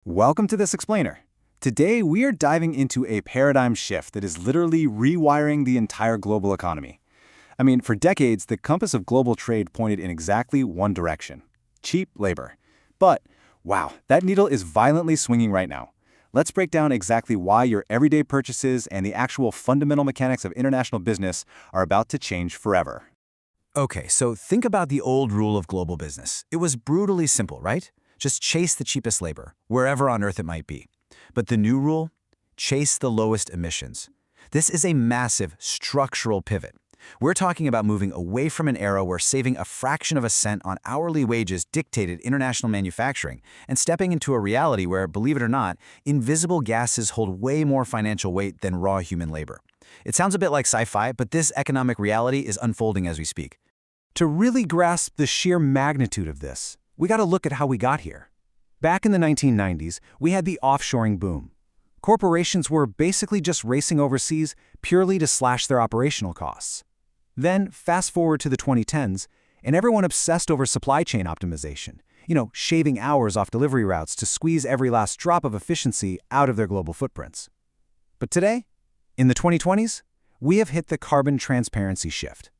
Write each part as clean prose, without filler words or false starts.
Welcome to This Explainer. Today, we are diving into a paradigm shift that is literally rewiring the entire global economy. For decades, the compass of global trade pointed in exactly one direction: cheap labor. But, wow, that needle is violently swinging right now. Let's break down exactly why your everyday purchases and the actual fundamental mechanics of international business are about to change forever. Okay, so think about the old rule of global business. It was brutally simple, right? Just chase the cheapest labor, wherever on Earth it might be. But the new rule? Chase the lowest emissions. This is a massive structural pivot. We're talking about moving away from an era where saving a fraction of a cent on hourly wages dictated international manufacturing and stepping into a reality where, believe it or not, invisible gases hold way more financial weight than raw human labor. It sounds a bit like sci-fi, but this economic reality is unfolding as we speak. To really grasp the sheer magnitude of this, we got to look at how we got here. Back in the 1990s, we had the offshoring boom. Corporations were basically just racing overseas purely to slash their operational costs. Then, fast forward to the 2010s, and everyone obsessed over supply chain optimization, shaving hours off delivery routes to squeeze every last drop of efficiency out of their global footprints. But today, in the 2020s, we have hit the carbon transparency shift.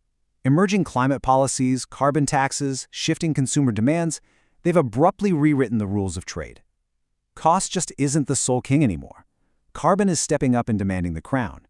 Emerging climate policies, carbon taxes, shifting consumer demands, they've abruptly rewritten the rules of trade. Cost just isn't the sole king anymore. Carbon is stepping up and demanding the crown.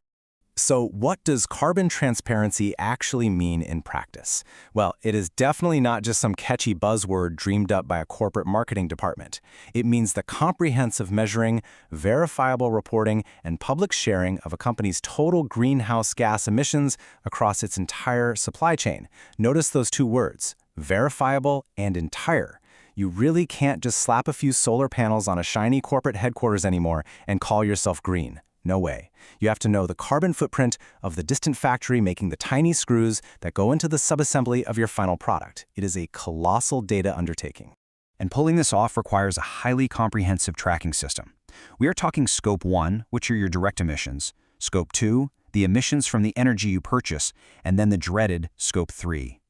So what does carbon transparency actually mean in practice? Well, it is definitely not just some catchy buzzword dreamed up by a corporate marketing department. It means the comprehensive measuring, verifiable reporting, and public sharing of a company's total greenhouse gas emissions across its entire supply chain. Notice those two words, verifiable and entire. You really can't just slap a few solar panels on a shiny corporate headquarters anymore and call yourself green. No way. You have to know the carbon footprint of the distant factory making the tiny screws that go into the subassembly of your final product. It is a colossal data undertaking. And pulling this off requires a highly comprehensive tracking system. We are talking Scope 1, which are your direct emissions, Scope 2, the emissions from the energy you purchase, and then the dreaded Scope 3.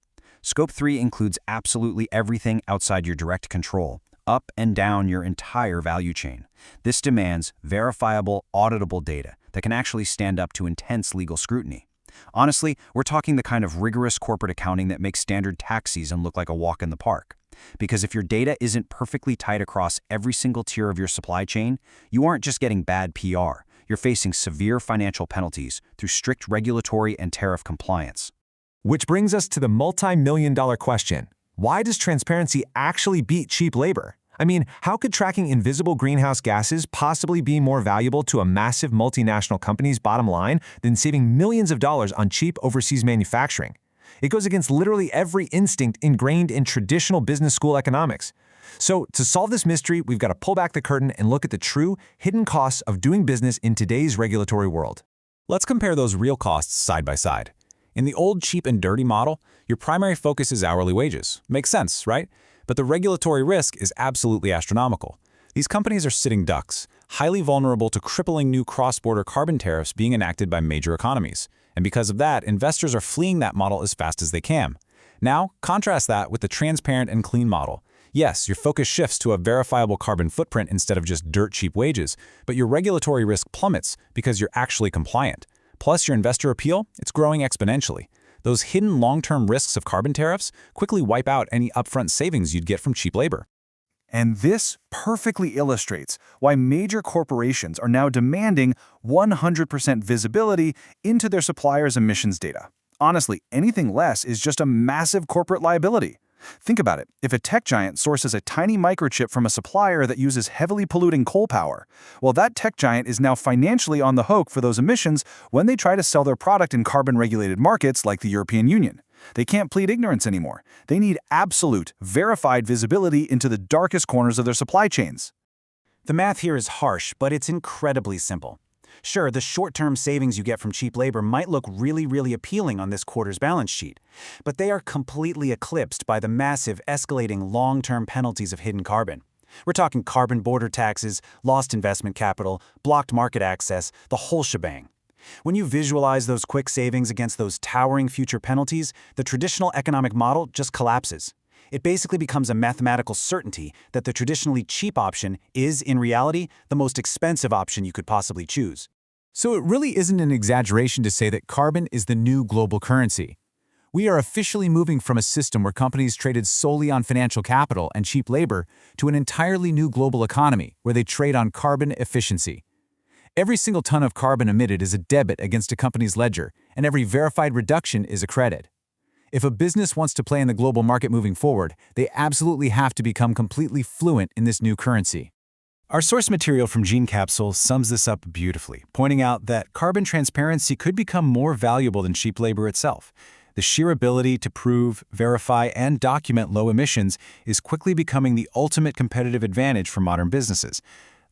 Scope 3 includes absolutely everything outside your direct control, up and down your entire value chain. This demands verifiable, auditable data that can actually stand up to intense legal scrutiny. Honestly, we're talking the kind of rigorous corporate accounting that makes standard tax season look like a walk in the park. Because if your data isn't perfectly tied across every single tier of your supply chain, you aren't just getting bad PR, you're facing severe financial penalties through strict regulatory and tariff compliance. Which brings us to the multi-million-dollar question. Why does transparency actually beat cheap labor? How could tracking invisible greenhouse gases possibly be more valuable to a massive multinational company's bottom line than saving millions of dollars on cheap overseas manufacturing? It goes against literally every instinct ingrained in traditional business school economics. So, to solve this mystery, we've got to pull back the curtain and look at the true, hidden costs of doing business in today's regulatory world. Let's compare those real costs side by side. In the old cheap and dirty model, your primary focus is hourly wages. Makes sense, right? But the regulatory risk is absolutely astronomical. These companies are sitting ducks, highly vulnerable to crippling new cross-border carbon tariffs being enacted by major economies. And because of that, investors are fleeing that model as fast as they can. Now, contrast that with the transparent and clean model. Yes, your focus shifts to a verifiable carbon footprint instead of just dirt-cheap wages, but your regulatory risk plummets because you're actually compliant. Plus, your investor appeal, it's growing exponentially. Those hidden long-term risks of carbon tariffs quickly wipe out any upfront savings you'd get from cheap labor. And this perfectly illustrates why major corporations are now demanding 100% visibility into their suppliers' emissions data. Honestly, anything less is just a massive corporate liability. Think about it. If a tech giant sources a tiny microchip from a supplier that uses heavily polluting coal power, well, that tech giant is now financially on the hook for those emissions when they try to sell their product in carbon-regulated markets like the European Union. They can't plead ignorance anymore. They need absolute, verified visibility into the darkest corners of their supply chains. The math here is harsh, but it's incredibly simple. Sure, the short-term savings you get from cheap labor might look really appealing on this quarter's balance sheet, but they are completely eclipsed by the massive, escalating long-term penalties of hidden carbon. We're talking carbon border taxes, lost investment capital, blocked market access, the whole shebang. When you visualize those quick savings against those towering future penalties, the traditional economic model just collapses. It basically becomes a mathematical certainty that the traditionally cheap option is, in reality, the most expensive option you could possibly choose. So it really isn't an exaggeration to say that carbon is the new global currency. We are officially moving from a system where companies traded solely on financial capital and cheap labor to an entirely new global economy where they trade on carbon efficiency. Every single ton of carbon emitted is a debit against a company's ledger, and every verified reduction is a credit. If a business wants to play in the global market moving forward, they absolutely have to become completely fluent in this new currency. Our source material from Genecapsule sums this up beautifully, pointing out that carbon transparency could become more valuable than cheap labor itself. The sheer ability to prove, verify, and document low emissions is quickly becoming the ultimate competitive advantage for modern businesses.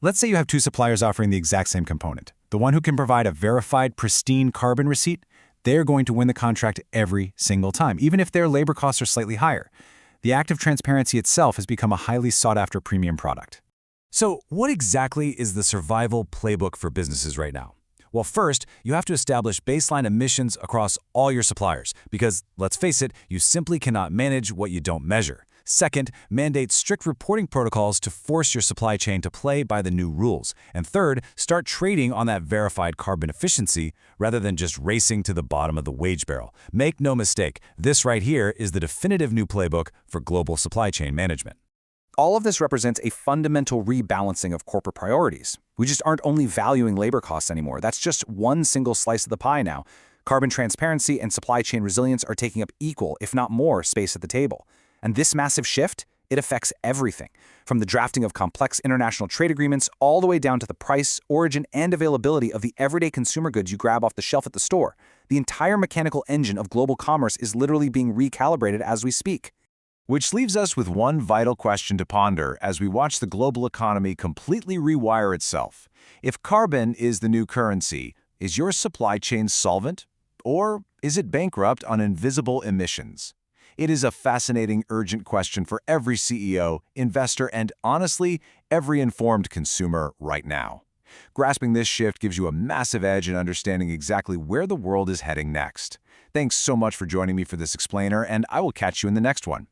Let's say you have two suppliers offering the exact same component. The one who can provide a verified, pristine carbon receipt, they're going to win the contract every single time, even if their labor costs are slightly higher. The act of transparency itself has become a highly sought-after premium product. So, what exactly is the survival playbook for businesses right now? Well, first, you have to establish baseline emissions across all your suppliers, because, let's face it, you simply cannot manage what you don't measure. Second, mandate strict reporting protocols to force your supply chain to play by the new rules. And third, start trading on that verified carbon efficiency rather than just racing to the bottom of the wage barrel. Make no mistake, this right here is the definitive new playbook for global supply chain management. All of this represents a fundamental rebalancing of corporate priorities. We just aren't only valuing labor costs anymore. That's just one single slice of the pie now. Carbon transparency and supply chain resilience are taking up equal, if not more, space at the table. And this massive shift, it affects everything, from the drafting of complex international trade agreements all the way down to the price, origin, and availability of the everyday consumer goods you grab off the shelf at the store. The entire mechanical engine of global commerce is literally being recalibrated as we speak. Which leaves us with one vital question to ponder as we watch the global economy completely rewire itself. If carbon is the new currency, is your supply chain solvent? Or is it bankrupt on invisible emissions? It is a fascinating, urgent question for every CEO, investor, and honestly, every informed consumer right now. Grasping this shift gives you a massive edge in understanding exactly where the world is heading next. Thanks so much for joining me for this explainer, and I will catch you in the next one.